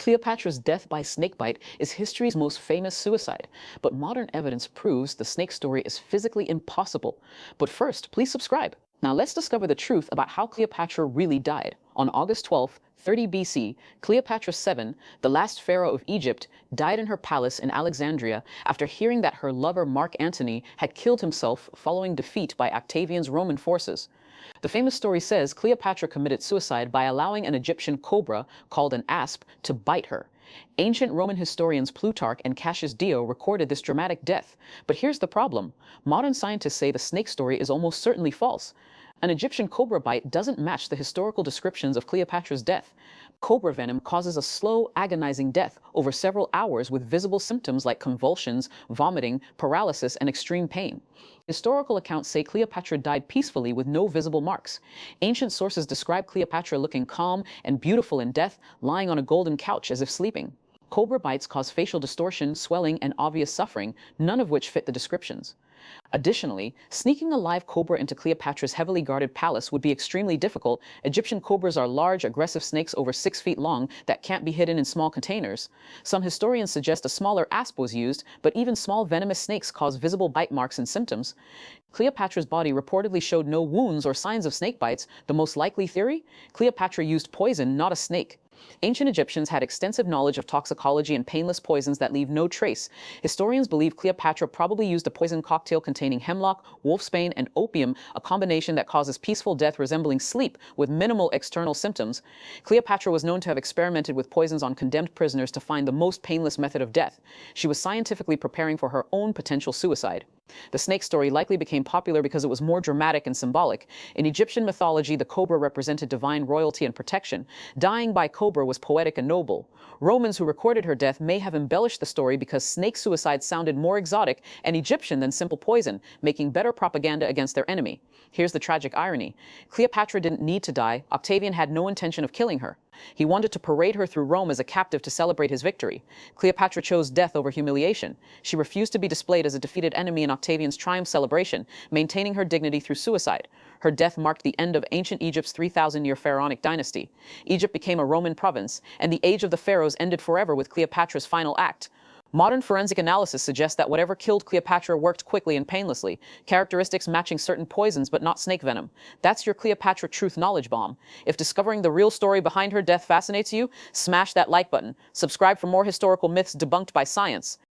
Cleopatra's death by snakebite is history's most famous suicide, but modern evidence proves the snake story is physically impossible. But first, please subscribe. Now let's discover the truth about how Cleopatra really died. On August 12, 30 BC, Cleopatra VII, the last pharaoh of Egypt, died in her palace in Alexandria after hearing that her lover Mark Antony had killed himself following defeat by Octavian's Roman forces. The famous story says Cleopatra committed suicide by allowing an Egyptian cobra, called an asp, to bite her. Ancient Roman historians Plutarch and Cassius Dio recorded this dramatic death. But here's the problem. Modern scientists say the snake story is almost certainly false. An Egyptian cobra bite doesn't match the historical descriptions of Cleopatra's death. Cobra venom causes a slow, agonizing death over several hours with visible symptoms like convulsions, vomiting, paralysis, and extreme pain. Historical accounts say Cleopatra died peacefully with no visible marks. Ancient sources describe Cleopatra looking calm and beautiful in death, lying on a golden couch as if sleeping. Cobra bites cause facial distortion, swelling, and obvious suffering, none of which fit the descriptions. Additionally, sneaking a live cobra into Cleopatra's heavily guarded palace would be extremely difficult. Egyptian cobras are large, aggressive snakes over 6 feet long that can't be hidden in small containers. Some historians suggest a smaller asp was used, but even small venomous snakes cause visible bite marks and symptoms. Cleopatra's body reportedly showed no wounds or signs of snake bites. The most likely theory? Cleopatra used poison, not a snake. Ancient Egyptians had extensive knowledge of toxicology and painless poisons that leave no trace. Historians believe Cleopatra probably used a poison cocktail containing hemlock, wolfsbane, and opium, a combination that causes peaceful death resembling sleep with minimal external symptoms. Cleopatra was known to have experimented with poisons on condemned prisoners to find the most painless method of death. She was scientifically preparing for her own potential suicide. The snake story likely became popular because it was more dramatic and symbolic. In Egyptian mythology, the cobra represented divine royalty and protection. Dying by cobra was poetic and noble. Romans who recorded her death may have embellished the story because snake suicide sounded more exotic and Egyptian than simple poison, making better propaganda against their enemy. Here's the tragic irony. Cleopatra didn't need to die. Octavian had no intention of killing her. He wanted to parade her through Rome as a captive to celebrate his victory. Cleopatra chose death over humiliation. She refused to be displayed as a defeated enemy in Octavian's triumph celebration, maintaining her dignity through suicide. Her death marked the end of ancient Egypt's 3,000-year pharaonic dynasty. Egypt became a Roman province, and the age of the pharaohs ended forever with Cleopatra's final act. Modern forensic analysis suggests that whatever killed Cleopatra worked quickly and painlessly, characteristics matching certain poisons but not snake venom. That's your Cleopatra truth knowledge bomb. If discovering the real story behind her death fascinates you, smash that like button. Subscribe for more historical myths debunked by science.